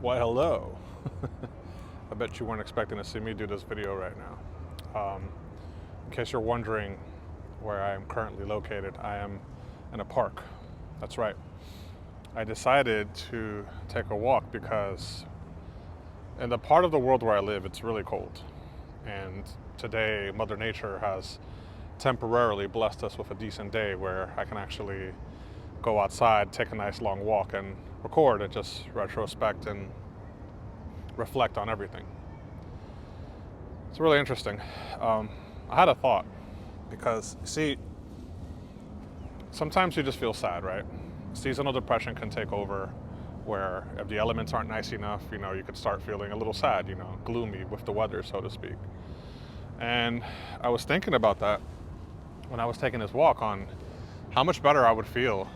Well, hello. I bet you weren't expecting to see me do this video right now. In case you're wondering where I am currently located, I am in a park. That's right. I decided to take a walk because in the part of the world where I live, it's really cold. And today, Mother Nature has temporarily blessed us with a decent day where I can actually go outside, take a nice long walk, and record and just retrospect and reflect on everything. It's really interesting. I had a thought because, see, sometimes you just feel sad, right? Seasonal depression can take over where if the elements aren't nice enough, you could start feeling a little sad, gloomy with the weather, so to speak. And I was thinking about that when I was taking this walk on how much better I would feel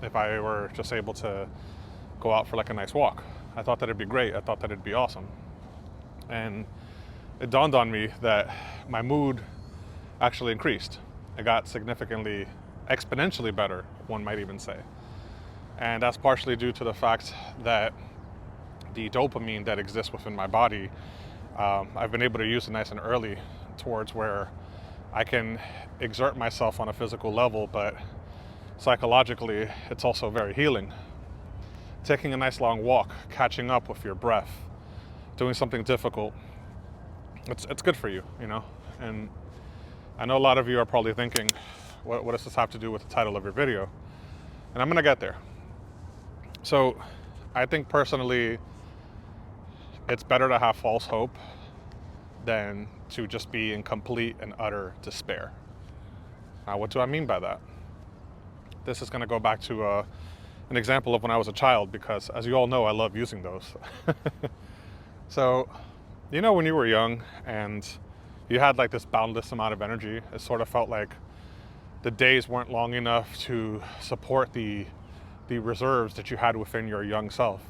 if I were just able to go out for like a nice walk. I thought that it'd be great. I thought that it'd be awesome. And it dawned on me that my mood actually increased. It got significantly, exponentially better, one might even say. And that's partially due to the fact that the dopamine that exists within my body, I've been able to use it nice and early towards where I can exert myself on a physical level, but psychologically, it's also very healing. Taking a nice long walk, catching up with your breath, doing something difficult, it's good for you, And I know a lot of you are probably thinking, what does this have to do with the title of your video? And I'm gonna get there. So I think personally, it's better to have false hope than to just be in complete and utter despair. Now, what do I mean by that? This is gonna go back to an example of when I was a child, because as you all know, I love using those. So, when you were young and you had like this boundless amount of energy, it sort of felt like the days weren't long enough to support the reserves that you had within your young self.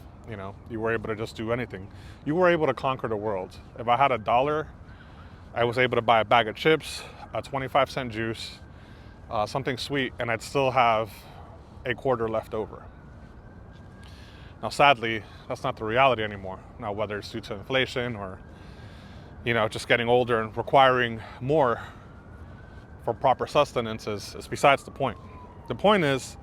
You were able to just do anything. You were able to conquer the world. If I had $1, I was able to buy a bag of chips, a 25-cent juice, something sweet, and I'd still have a quarter left over. Now, sadly, that's not the reality anymore. Now, whether it's due to inflation or, just getting older and requiring more for proper sustenance is besides the point. The point is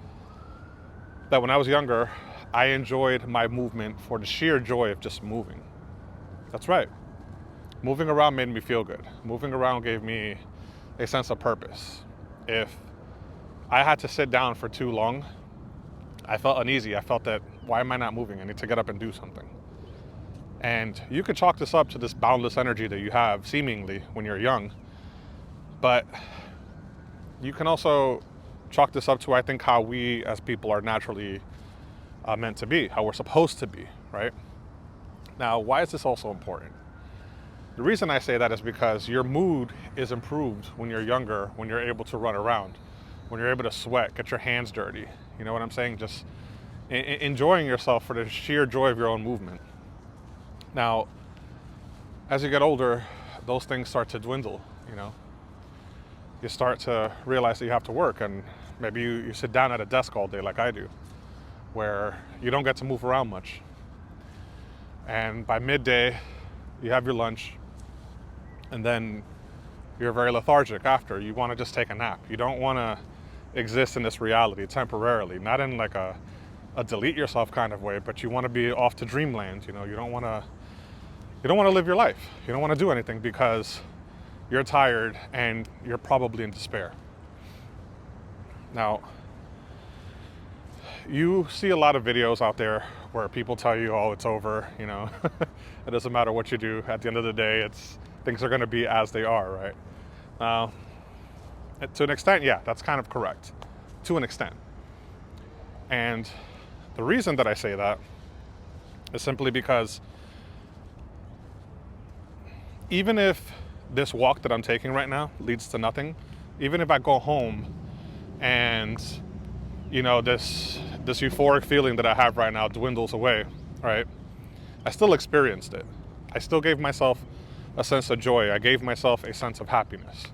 that when I was younger, I enjoyed my movement for the sheer joy of just moving. That's right. Moving around made me feel good. Moving around gave me a sense of purpose. If I had to sit down for too long, I felt uneasy. I felt that, why am I not moving? I need to get up and do something. And you could chalk this up to this boundless energy that you have seemingly when you're young. But you can also chalk this up to, I think, how we as people are naturally meant to be, how we're supposed to be, right? Now, why is this also important? The reason I say that is because your mood is improved when you're younger, when you're able to run around, when you're able to sweat, get your hands dirty. You know what I'm saying? Just enjoying yourself for the sheer joy of your own movement. Now, as you get older, those things start to dwindle, You start to realize that you have to work, and maybe you sit down at a desk all day like I do, where you don't get to move around much. And by midday, you have your lunch, and then you're very lethargic after. You want to just take a nap. You don't want to exist in this reality temporarily, not in like a delete yourself kind of way, but you want to be off to dreamland. You don't want to live your life. You don't want to do anything because you're tired and you're probably in despair. Now, you see a lot of videos out there where people tell you, oh, it's over, It doesn't matter what you do. At the end of the day, things are going to be as they are, right? Now, to an extent, yeah, that's kind of correct. To an extent. And the reason that I say that is simply because even if this walk that I'm taking right now leads to nothing, even if I go home and, this euphoric feeling that I have right now dwindles away, right? I still experienced it. I still gave myself a sense of joy. I gave myself a sense of happiness.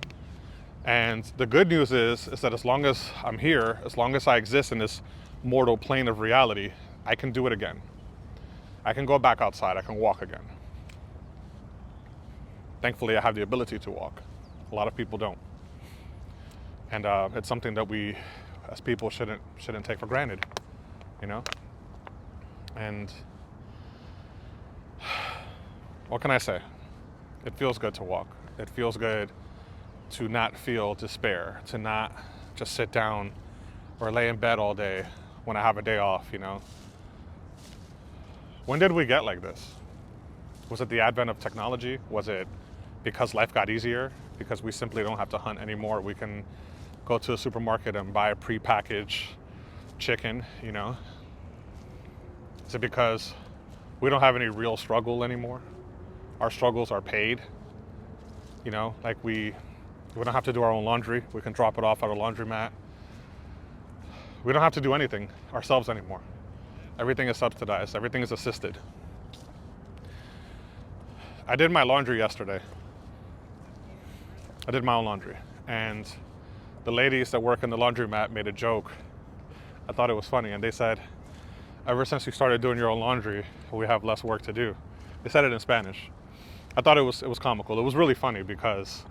And the good news is that as long as I'm here, as long as I exist in this mortal plane of reality, I can do it again. I can go back outside, I can walk again. Thankfully, I have the ability to walk. A lot of people don't. And it's something that we, as people, shouldn't take for granted, you know? And what can I say? It feels good to walk. It feels good to not feel despair, to not just sit down or lay in bed all day when I have a day off, you know? When did we get like this? Was it the advent of technology? Was it because life got easier? Because we simply don't have to hunt anymore? We can go to a supermarket and buy a prepackaged chicken, you know? Is it because we don't have any real struggle anymore? Our struggles are paid, you know? Like we don't have to do our own laundry. We can drop it off at a laundromat. We don't have to do anything ourselves anymore. Everything is subsidized. Everything is assisted. I did my laundry yesterday. I did my own laundry. And the ladies that work in the laundromat made a joke. I thought it was funny. And they said, ever since you started doing your own laundry, we have less work to do. They said it in Spanish. I thought it was comical. It was really funny because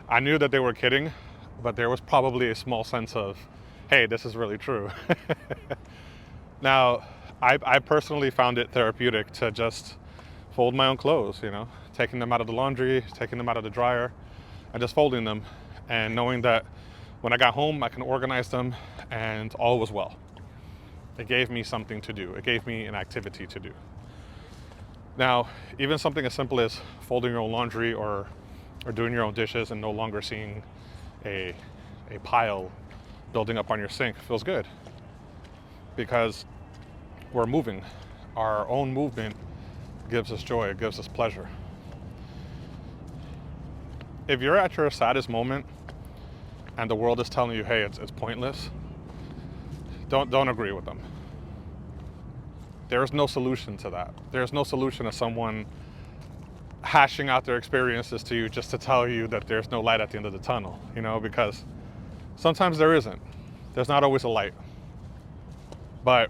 I knew that they were kidding, but there was probably a small sense of, hey, this is really true. Now, I personally found it therapeutic to just fold my own clothes, you know, taking them out of the laundry, taking them out of the dryer, and just folding them, and knowing that when I got home, I can organize them, and all was well. It gave me something to do. It gave me an activity to do. Now, even something as simple as folding your own laundry or doing your own dishes and no longer seeing a pile building up on your sink feels good, because we're moving. Our own movement gives us joy, it gives us pleasure. If you're at your saddest moment and the world is telling you, hey, it's pointless, don't agree with them. There is no solution to that. There's no solution to someone hashing out their experiences to you just to tell you that there's no light at the end of the tunnel, you know, because sometimes there isn't. There's not always a light. But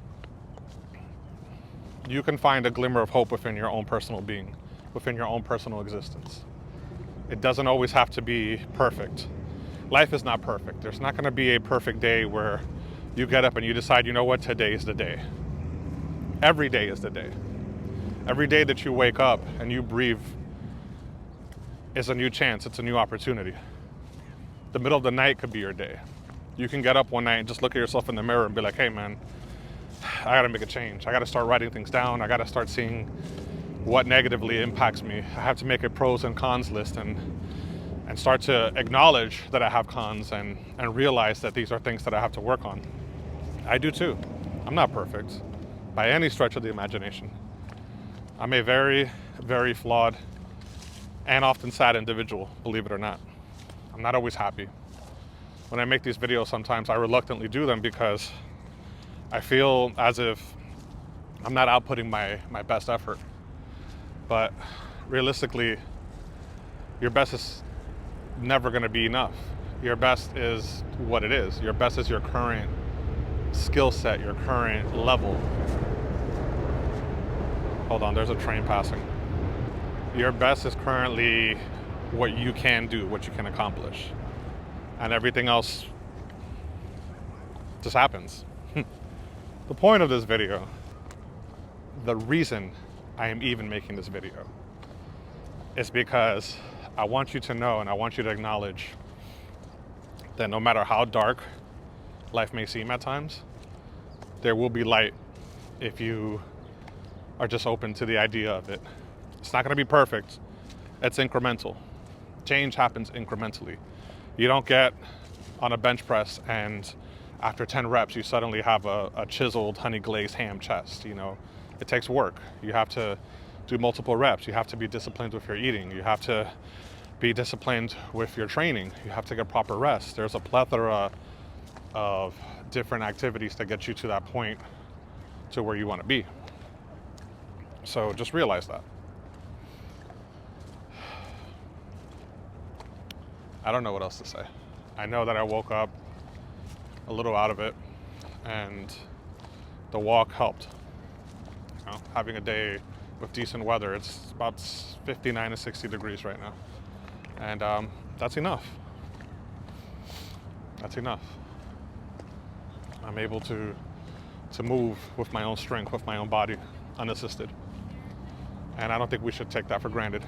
you can find a glimmer of hope within your own personal being, within your own personal existence. It doesn't always have to be perfect. Life is not perfect. There's not going to be a perfect day where you get up and you decide, you know what, today is the day. Every day is the day. Every day that you wake up and you breathe is a new chance. It's a new opportunity. The middle of the night could be your day. You can get up one night and just look at yourself in the mirror and be like, hey man, I gotta make a change. I gotta start writing things down. I gotta start seeing what negatively impacts me. I have to make a pros and cons list and start to acknowledge that I have cons and realize that these are things that I have to work on. I do too. I'm not perfect by any stretch of the imagination. I'm a very, very flawed and often sad individual, believe it or not. I'm not always happy. When I make these videos, sometimes I reluctantly do them because I feel as if I'm not outputting my best effort. But realistically, your best is never gonna be enough. Your best is what it is. Your best is your current skill set, your current level. Hold on, there's a train passing. Your best is currently what you can do, what you can accomplish. And everything else just happens. The point of this video, the reason I am even making this video, is because I want you to know and I want you to acknowledge that no matter how dark life may seem at times, there will be light if you are just open to the idea of it. It's not going to be perfect. It's incremental. Change happens incrementally. You don't get on a bench press and after 10 reps you suddenly have a chiseled honey glazed ham chest. You know, it takes work. You have to do multiple reps. You have to be disciplined with your eating. You have to be disciplined with your training. You have to get proper rest. There's a plethora of different activities that get you to that point to where you want to be. So just realize that. I don't know what else to say. I know that I woke up a little out of it and the walk helped. having a day with decent weather. It's about 59 to 60 degrees right now. And that's enough. That's enough. I'm able to move with my own strength, with my own body, unassisted. And I don't think we should take that for granted.